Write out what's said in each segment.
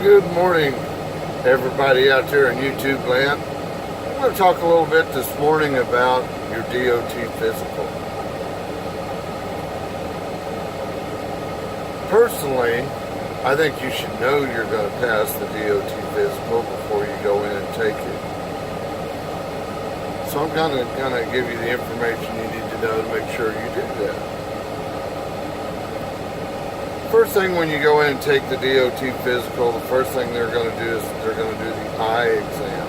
Good morning, everybody out there in YouTube land. I'm going to talk a little bit this morning about your DOT physical. Personally, I think you should know you're going to pass the DOT physical before you go in and take it. So I'm going to give you the information you need to know to make sure you do that. First thing when you go in and take the DOT physical, the first thing they're going to do is they're going to do the eye exam.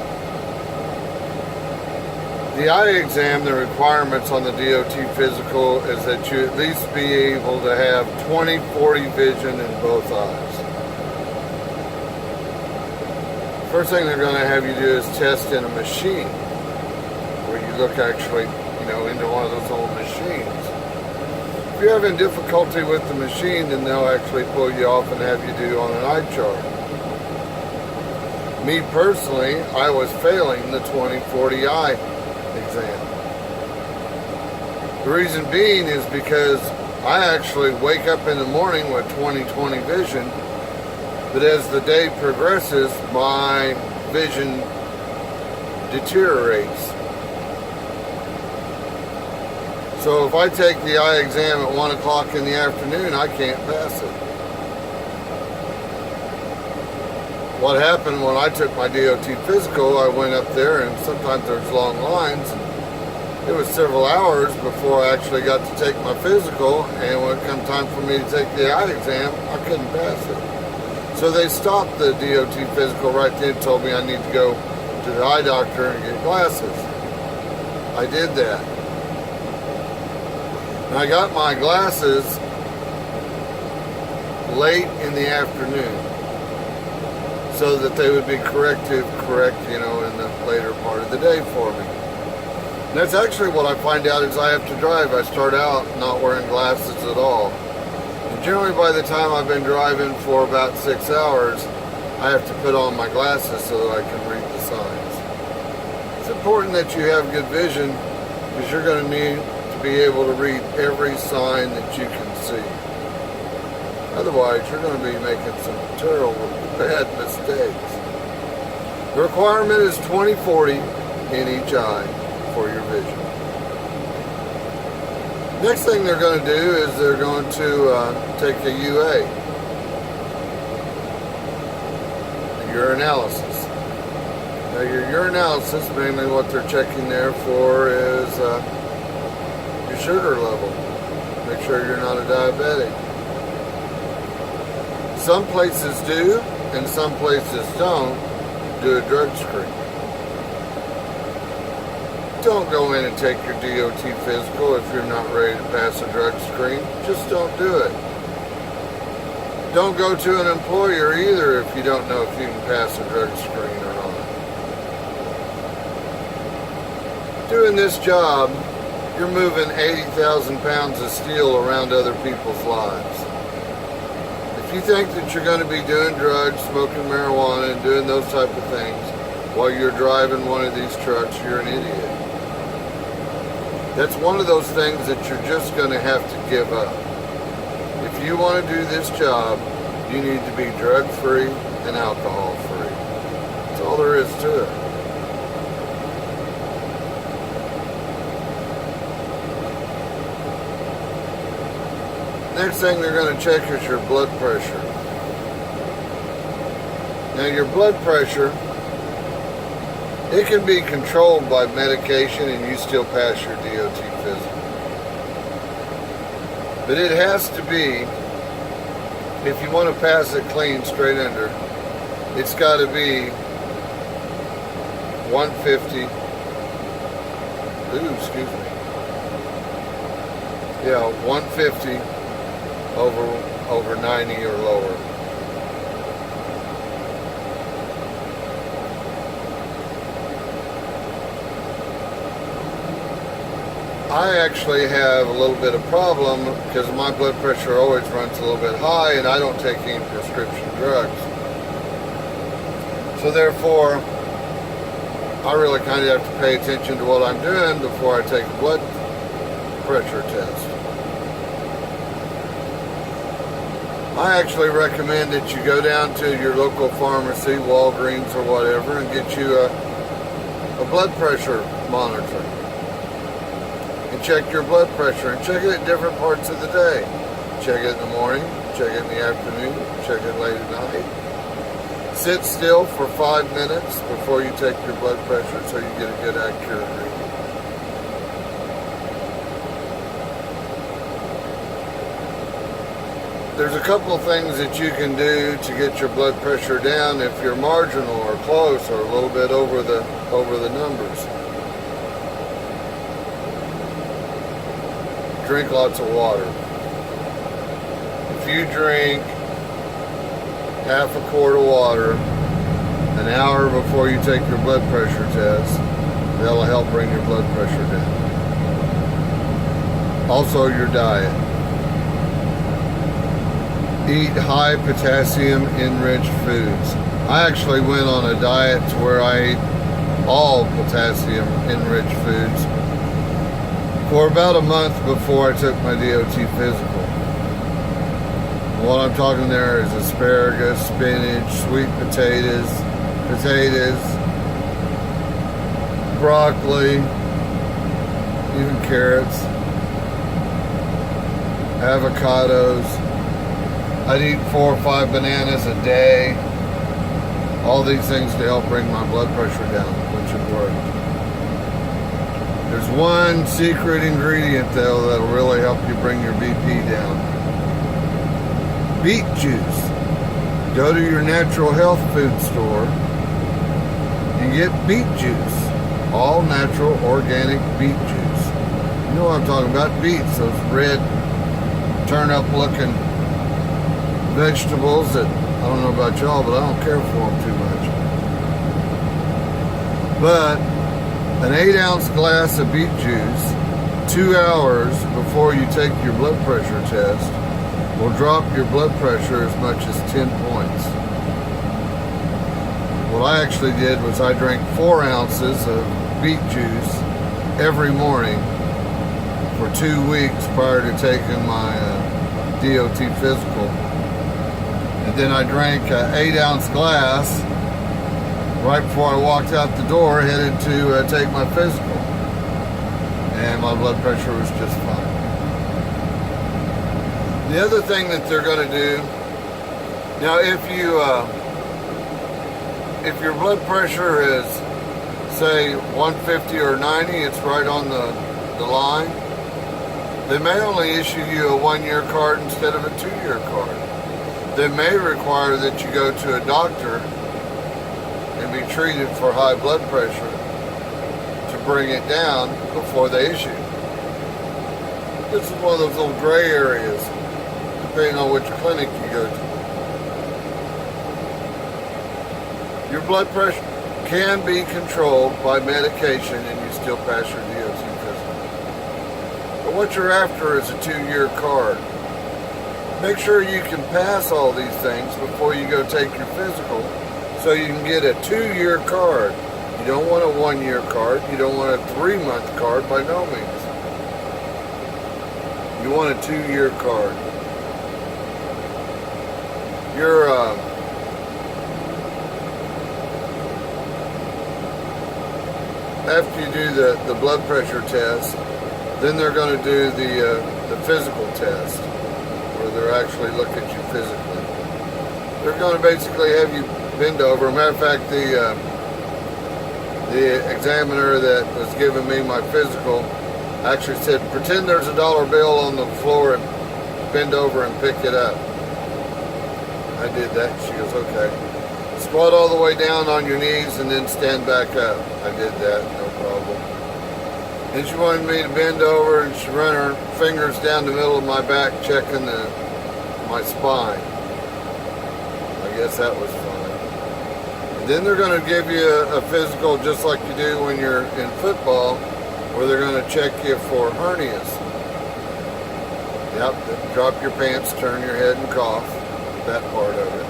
The eye exam, the requirements on the DOT physical is that you at least be able to have 20/40 vision in both eyes. First thing they're going to have you do is test in a machine, where you look actually, into one of those old machines. If you're having difficulty with the machine, then they'll actually pull you off and have you do on an eye chart. Me personally, I was failing the 20/40 eye exam. The reason being is because I actually wake up in the morning with 20/20 vision, but as the day progresses, my vision deteriorates. So if I take the eye exam at 1 o'clock in the afternoon, I can't pass it. What happened when I took my DOT physical, I went up there, and sometimes there's long lines. It was several hours before I actually got to take my physical, and when it come time for me to take the eye exam, I couldn't pass it. So they stopped the DOT physical right then and told me I need to go to the eye doctor and get glasses. I did that. And I got my glasses late in the afternoon so that they would be correct, in the later part of the day for me. And that's actually what I find out as I have to drive. I start out not wearing glasses at all. And generally by the time I've been driving for about 6 hours, I have to put on my glasses so that I can read the signs. It's important that you have good vision because you're going to need be able to read every sign that you can see. Otherwise, you're going to be making some terrible, bad mistakes. The requirement is 20/40 in each eye for your vision. Next thing they're going to do is they're going to take a UA, a urinalysis. Now your urinalysis, mainly what they're checking there for is your sugar level. Make sure you're not a diabetic. Some places do, and some places don't do a drug screen. Don't go in and take your DOT physical if you're not ready to pass a drug screen. Just don't do it. Don't go to an employer either if you don't know if you can pass a drug screen or not. Doing this job, you're moving 80,000 pounds of steel around other people's lives. If you think that you're going to be doing drugs, smoking marijuana, and doing those type of things while you're driving one of these trucks, you're an idiot. That's one of those things that you're just going to have to give up. If you want to do this job, you need to be drug-free and alcohol-free. That's all there is to it. Next thing they're going to check is your blood pressure. Now your blood pressure, it can be controlled by medication and you still pass your DOT physical. But it has to be, if you want to pass it clean straight under, it's got to be 150. Excuse me. Yeah, 150 over 90 or lower. I actually have a little bit of problem because my blood pressure always runs a little bit high and I don't take any prescription drugs. So therefore, I really kind of have to pay attention to what I'm doing before I take a blood pressure test. I actually recommend that you go down to your local pharmacy, Walgreens or whatever, and get you a blood pressure monitor. And check your blood pressure, and check it at different parts of the day. Check it in the morning, check it in the afternoon, check it late at night. Sit still for 5 minutes before you take your blood pressure so you get a good accurate reading. There's a couple of things that you can do to get your blood pressure down if you're marginal or close or a little bit over the numbers. Drink lots of water. If you drink half a quart of water an hour before you take your blood pressure test, that'll help bring your blood pressure down. Also, your diet. Eat high potassium enriched foods. I actually went on a diet to where I ate all potassium enriched foods for about a month before I took my DOT physical. What I'm talking there is asparagus, spinach, sweet potatoes, broccoli, even carrots, avocados. I'd eat 4 or 5 bananas a day. All these things to help bring my blood pressure down, which it worked. There's one secret ingredient though that'll really help you bring your BP down. Beet juice. Go to your natural health food store and get beet juice. All natural organic beet juice. You know what I'm talking about? Beets, those red turnip looking vegetables that, I don't know about y'all, but I don't care for them too much. But an 8-ounce glass of beet juice 2 hours before you take your blood pressure test will drop your blood pressure as much as 10 points. What I actually did was I drank 4 ounces of beet juice every morning for 2 weeks prior to taking my DOT physical. And then I drank an 8-ounce glass right before I walked out the door, headed to take my physical. And my blood pressure was just fine. The other thing that they're going to do, now if your blood pressure is, say, 150 or 90, it's right on the line, they may only issue you a 1-year card instead of a 2-year card. They may require that you go to a doctor and be treated for high blood pressure to bring it down before they issue. This is one of those little gray areas, depending on which clinic you go to. Your blood pressure can be controlled by medication and you still pass your DOT physical. But what you're after is a 2-year card. Make sure you can pass all these things before you go take your physical so you can get a 2-year card. You don't want a 1-year card. You don't want a 3-month card, by no means. You want a 2-year card. After you do the blood pressure test, then they're going to do the physical test, where they're actually looking at you physically. They're going to basically have you bend over. Matter of fact, the examiner that was giving me my physical actually said, pretend there's a dollar bill on the floor and bend over and pick it up. I did that. She goes, okay. Squat all the way down on your knees and then stand back up. I did that, no problem. Then she wanted me to bend over and she ran her fingers down the middle of my back, checking my spine. I guess that was fine. And then they're going to give you a physical just like you do when you're in football, where they're going to check you for hernias. Yep, drop your pants, turn your head and cough. That part of it.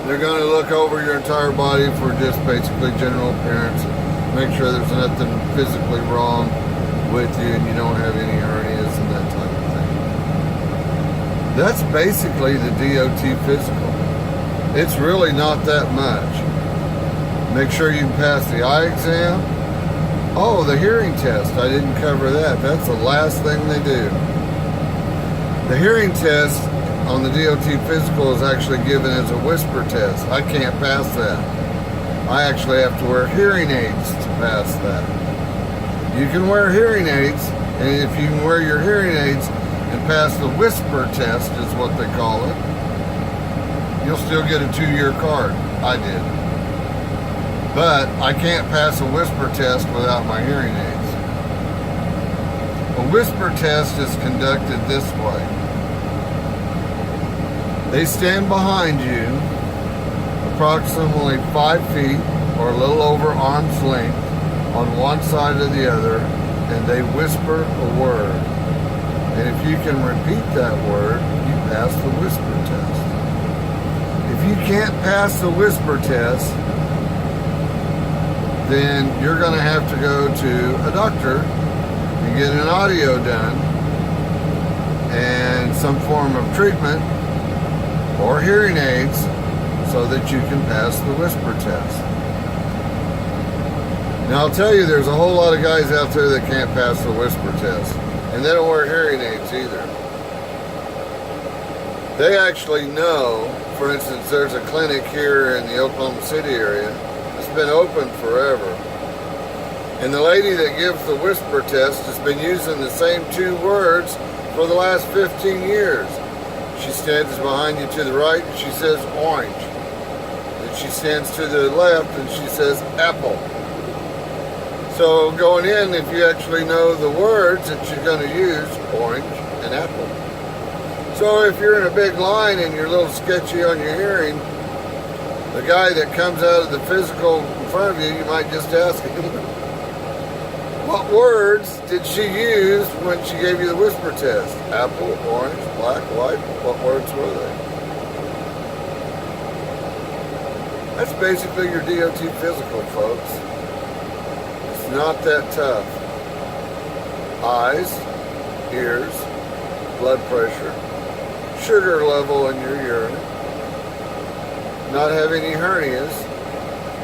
They're going to look over your entire body for just basically general appearance. Make sure there's nothing physically wrong with you and you don't have any hernias and that type of thing. That's basically the DOT physical. It's really not that much. Make sure you can pass the eye exam. Oh, the hearing test. I didn't cover that. That's the last thing they do. The hearing test on the DOT physical is actually given as a whisper test. I can't pass that. I actually have to wear hearing aids to pass that. You can wear hearing aids, and if you can wear your hearing aids and pass the whisper test, is what they call it, you'll still get a 2-year card. I did. But I can't pass a whisper test without my hearing aids. A whisper test is conducted this way. They stand behind you approximately 5 feet or a little over arm's length on one side or the other, and they whisper a word. And if you can repeat that word, you pass the whisper test. If you can't pass the whisper test, then you're going to have to go to a doctor and get an audio done and some form of treatment or hearing aids so that you can pass the whisper test. Now I'll tell you, there's a whole lot of guys out there that can't pass the whisper test, and they don't wear hearing aids either. They actually know, for instance, there's a clinic here in the Oklahoma City area. It's been open forever. And the lady that gives the whisper test has been using the same 2 words for the last 15 years. She stands behind you to the right and she says orange. And she stands to the left and she says apple. So going in, if you actually know the words that you're going to use, orange and apple. So if you're in a big line and you're a little sketchy on your hearing, the guy that comes out of the physical in front of you, you might just ask him, what words did she use when she gave you the whisper test? Apple, orange, black, white, what words were they? That's basically your DOT physical, folks. It's not that tough. Eyes, ears, blood pressure, sugar level in your urine, not have any hernias,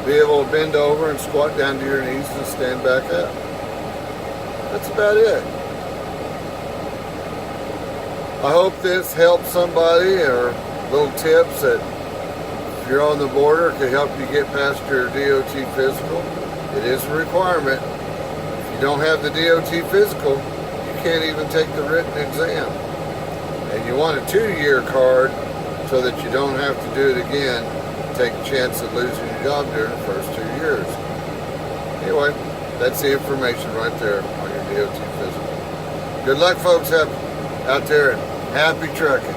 be able to bend over and squat down to your knees and stand back up. That's about it. I hope this helps somebody, or little tips that if you're on the border can help you get past your DOT physical. It is a requirement. If you don't have the DOT physical, you can't even take the written exam. And you want a 2-year card so that you don't have to do it again, take a chance of losing your job during the first 2 years. Anyway, that's the information right there on your DOT physical. Good luck, folks, out there, and happy trucking.